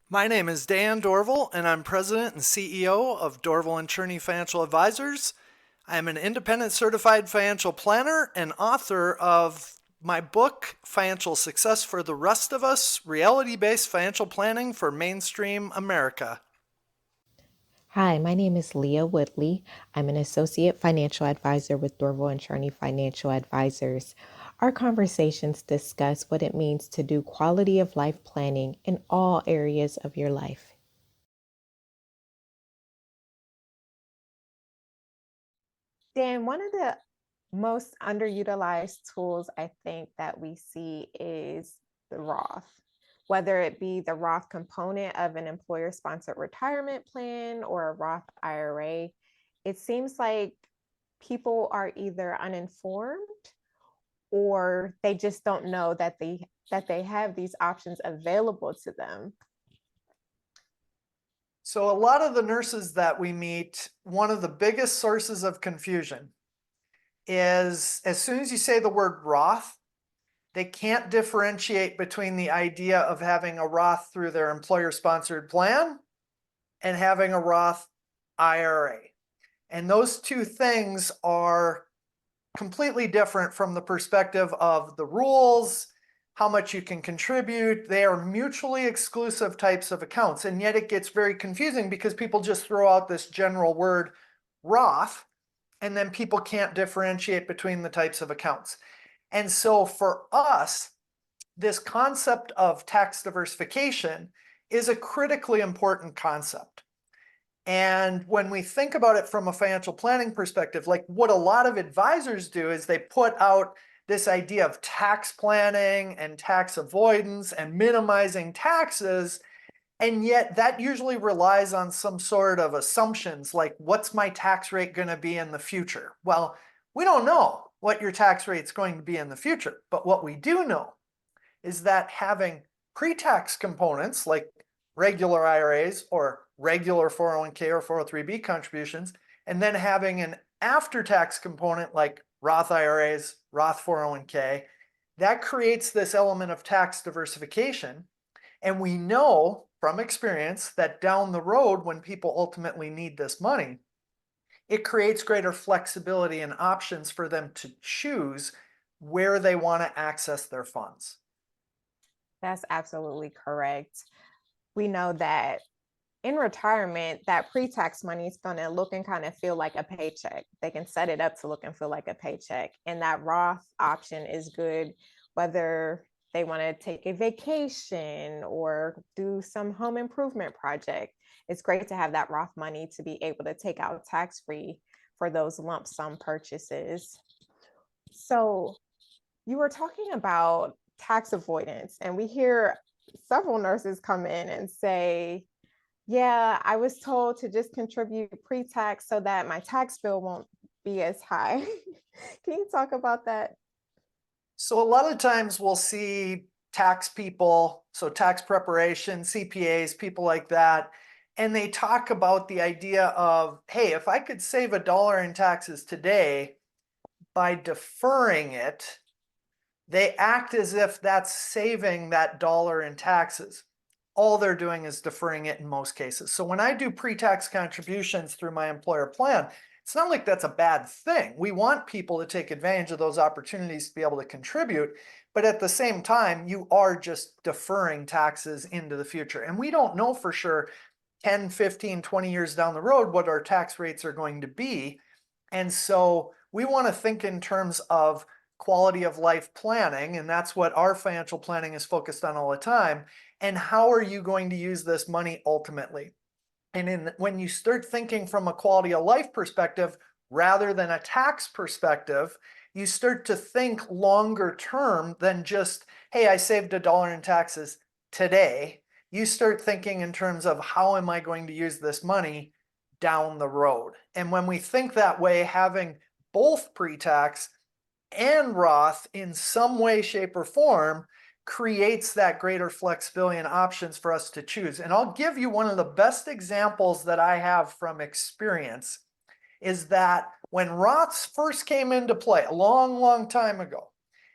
My name is Dan Dorval, and I'm President and CEO of Dorval and Chorne Financial Advisors. I am an independent certified financial planner and author of my book, Financial Success for the Rest of Us, Reality-Based Financial Planning for Mainstream America. Hi, my name is Leah Woodley. I'm an associate financial advisor with Dorval and Chorne Financial Advisors. Our conversations discuss what it means to do quality of life planning in all areas of your life. Dan, one of the most underutilized tools I think that we see is the Roth, whether it be the Roth component of an employer sponsored retirement plan or a Roth IRA. It seems like people are either uninformed or they just don't know that they have these options available to them. So, a lot of the nurses that we meet, one of the biggest sources of confusion is as soon as you say the word Roth, they can't differentiate between the idea of having a Roth through their employer sponsored plan and having a Roth IRA. And those two things are completely different from the perspective of the rules, how much you can contribute. They are mutually exclusive types of accounts. And yet it gets very confusing because people just throw out this general word Roth, and then people can't differentiate between the types of accounts. And so for us, this concept of tax diversification is a critically important concept. And when we think about it from a financial planning perspective, like what a lot of advisors do is they put out this idea of tax planning and tax avoidance and minimizing taxes. And yet that usually relies on some sort of assumptions like, what's my tax rate going to be in the future? Well, we don't know what your tax rate is going to be in the future. But what we do know is that having pre-tax components like regular IRAs or regular 401k or 403b contributions, and then having an after-tax component like Roth IRAs, Roth 401k, that creates this element of tax diversification. And we know from experience that down the road, when people ultimately need this money, it creates greater flexibility and options for them to choose where they want to access their funds. That's absolutely correct. We know that in retirement, that pre-tax money is going to look and kind of feel like a paycheck. They can set it up to look and feel like a paycheck. And that Roth option is good, whether they want to take a vacation or do some home improvement project. It's great to have that Roth money to be able to take out tax-free for those lump sum purchases. So you were talking about tax avoidance, and we hear several nurses come in and say, yeah, I was told to just contribute pre-tax so that my tax bill won't be as high. Can you talk about that? So a lot of times we'll see tax people, so tax preparation, CPAs, people like that, and they talk about the idea of, hey, if I could save $1 in taxes today by deferring it, they act as if that's saving that dollar in taxes. All they're doing is deferring it in most cases. So when I do pre-tax contributions through my employer plan, it's not like that's a bad thing. We want people to take advantage of those opportunities to be able to contribute, but at the same time, you are just deferring taxes into the future. And we don't know for sure 10, 15, 20 years down the road what our tax rates are going to be. And so we want to think in terms of quality of life planning, and that's what our financial planning is focused on all the time. And how are you going to use this money ultimately? And when you start thinking from a quality of life perspective rather than a tax perspective, you start to think longer term than just, hey, I saved $1 in taxes today. You start thinking in terms of how am I going to use this money down the road? And when we think that way, having both pre-tax and Roth in some way, shape, or form creates that greater flexibility and options for us to choose. And I'll give you one of the best examples that I have from experience is that when Roths first came into play a long, long time ago,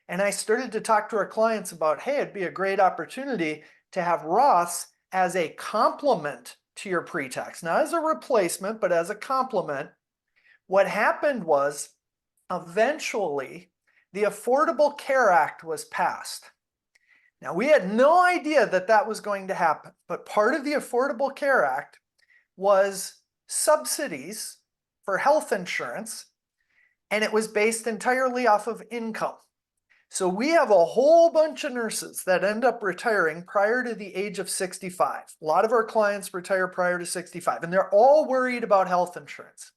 and I started to talk to our clients about, hey, it'd be a great opportunity to have Roths as a complement to your pre-tax, not as a replacement, but as a complement. What happened was eventually the Affordable Care Act was passed. Now, we had no idea that that was going to happen, but part of the Affordable Care Act was subsidies for health insurance, and it was based entirely off of income. So we have a whole bunch of nurses that end up retiring prior to the age of 65. A lot of our clients retire prior to 65, and they're all worried about health insurance.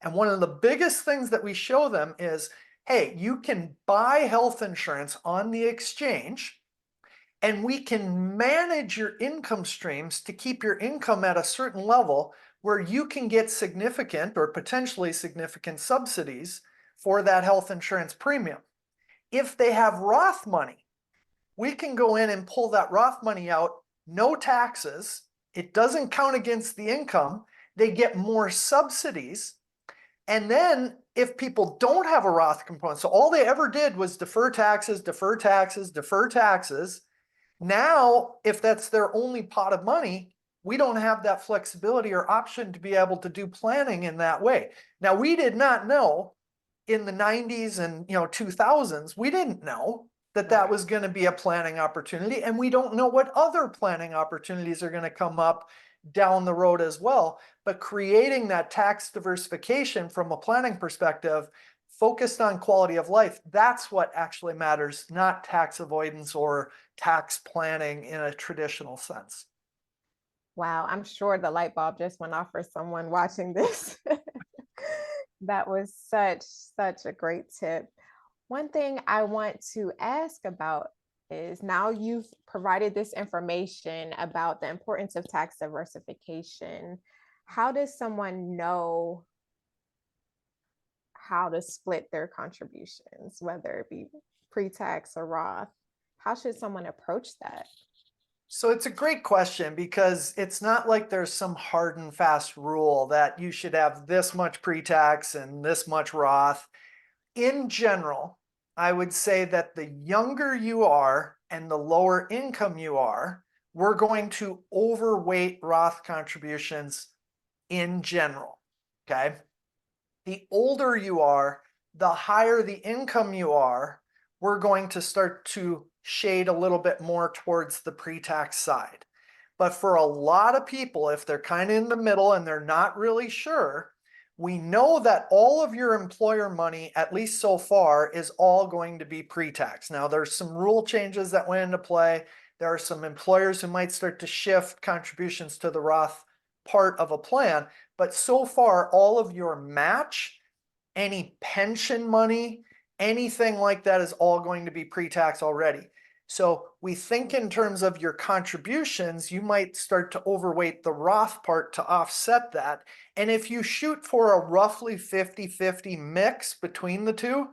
And one of the biggest things that we show them is, hey, you can buy health insurance on the exchange, and we can manage your income streams to keep your income at a certain level where you can get significant or potentially significant subsidies for that health insurance premium. If they have Roth money, we can go in and pull that Roth money out, no taxes. It doesn't count against the income. They get more subsidies. And then if people don't have a Roth component, so all they ever did was defer taxes, defer taxes, defer taxes. Now, if that's their only pot of money, we don't have that flexibility or option to be able to do planning in that way. Now, we did not know in the 90s and 2000s, we didn't know that that was going to be a planning opportunity, and we don't know what other planning opportunities are going to come up down the road as well. But creating that tax diversification from a planning perspective, focused on quality of life, that's what actually matters, not tax avoidance or tax planning in a traditional sense. Wow, I'm sure the light bulb just went off for someone watching this. That was such a great tip. One thing I want to ask about is, now you've provided this information about the importance of tax diversification. How does someone know how to split their contributions, whether it be pre-tax or Roth? How should someone approach that? So it's a great question, because it's not like there's some hard and fast rule that you should have this much pre-tax and this much Roth. In general, I would say that the younger you are and the lower income you are, we're going to overweight Roth contributions in general. Okay. The older you are, the higher the income you are, we're going to start to shade a little bit more towards the pre-tax side. But for a lot of people, if they're kind of in the middle and they're not really sure, we know that all of your employer money, at least so far, is all going to be pre-tax. Now, there's some rule changes that went into play. There are some employers who might start to shift contributions to the Roth part of a plan, but so far, all of your match, any pension money, anything like that is all going to be pre-tax already. So we think in terms of your contributions, you might start to overweight the Roth part to offset that. And if you shoot for a roughly 50-50 mix between the two,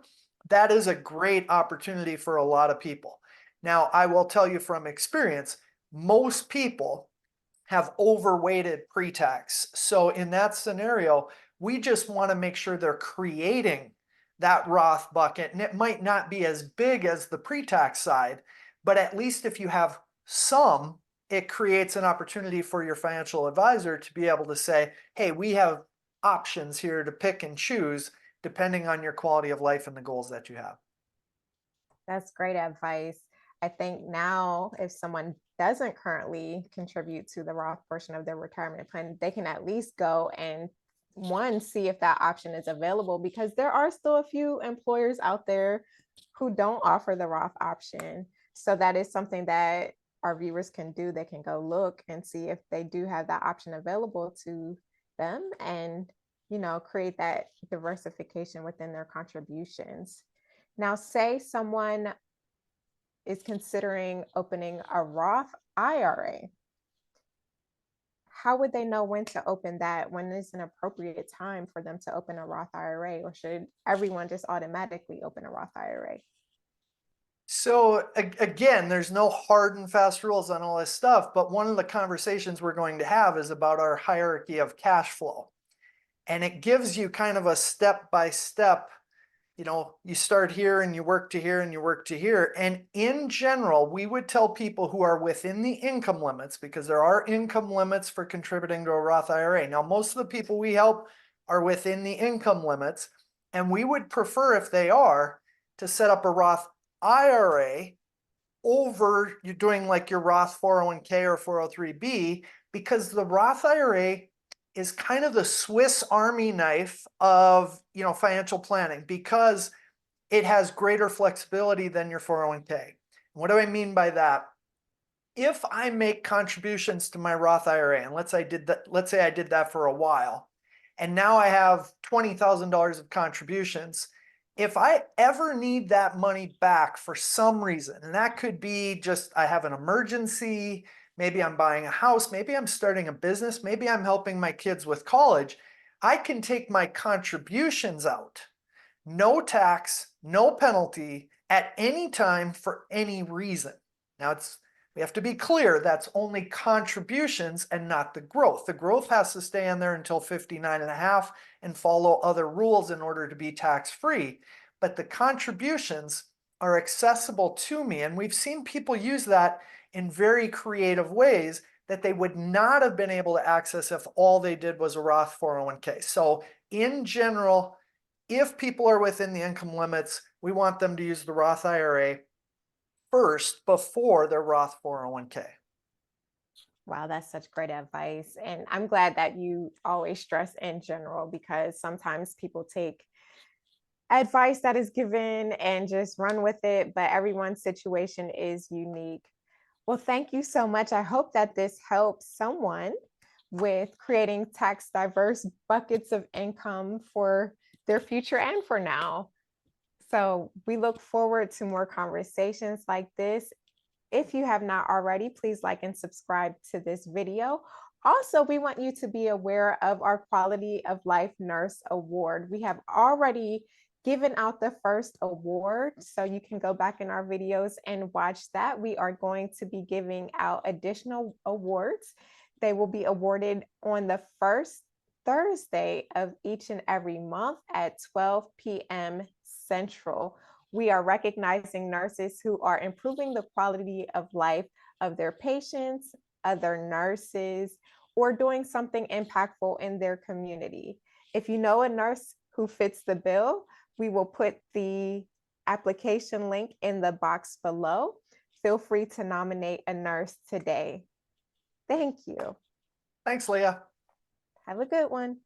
that is a great opportunity for a lot of people. Now, I will tell you from experience, most people have overweighted pre-tax. So in that scenario, we just want to make sure they're creating that Roth bucket. And it might not be as big as the pre-tax side, but at least if you have some, it creates an opportunity for your financial advisor to be able to say, hey, we have options here to pick and choose depending on your quality of life and the goals that you have. That's great advice. I think now, if someone doesn't currently contribute to the Roth portion of their retirement plan, they can at least go and see if that option is available, because there are still a few employers out there who don't offer the Roth option. So that is something that our viewers can do. They can go look and see if they do have that option available to them, and create that diversification within their contributions. Now, say someone is considering opening a Roth IRA. How would they know when to open that? When is an appropriate time for them to open a Roth IRA? Or should everyone just automatically open a Roth IRA? So again, there's no hard and fast rules on all this stuff, but one of the conversations we're going to have is about our hierarchy of cash flow. And it gives you kind of a step-by-step you start here and you work to here and you work to here. And in general, we would tell people who are within the income limits, because there are income limits for contributing to a Roth IRA. Now, most of the people we help are within the income limits, and we would prefer, if they are, to set up a Roth IRA over you're doing like your Roth 401k or 403b, because the Roth IRA is kind of the Swiss Army knife of, financial planning, because it has greater flexibility than your 401k. What do I mean by that? If I make contributions to my Roth IRA, and let's say I did that for a while, and now I have $20,000 of contributions. If I ever need that money back for some reason, and that could be just I have an emergency, maybe I'm buying a house, maybe I'm starting a business, maybe I'm helping my kids with college, I can take my contributions out, no tax, no penalty, at any time for any reason. Now, we have to be clear, that's only contributions and not the growth. The growth has to stay in there until 59 and a half and follow other rules in order to be tax-free. But the contributions are accessible to me. And we've seen people use that in very creative ways that they would not have been able to access if all they did was a Roth 401k. So in general, if people are within the income limits, we want them to use the Roth IRA first before their Roth 401k. Wow, that's such great advice. And I'm glad that you always stress in general, because sometimes people take advice that is given and just run with it, but everyone's situation is unique. Well, thank you so much. I hope that this helps someone with creating tax diverse buckets of income for their future and for now. So we look forward to more conversations like this. If you have not already, please like and subscribe to this video. Also, we want you to be aware of our Quality of Life Nurse Award. We have already given out the first award, so you can go back in our videos and watch that. We are going to be giving out additional awards. They will be awarded on the first Thursday of each and every month at 12 p.m. Central. We are recognizing nurses who are improving the quality of life of their patients, other nurses, or doing something impactful in their community. If you know a nurse who fits the bill, we will put the application link in the box below. Feel free to nominate a nurse today. Thank you. Thanks, Leah. Have a good one.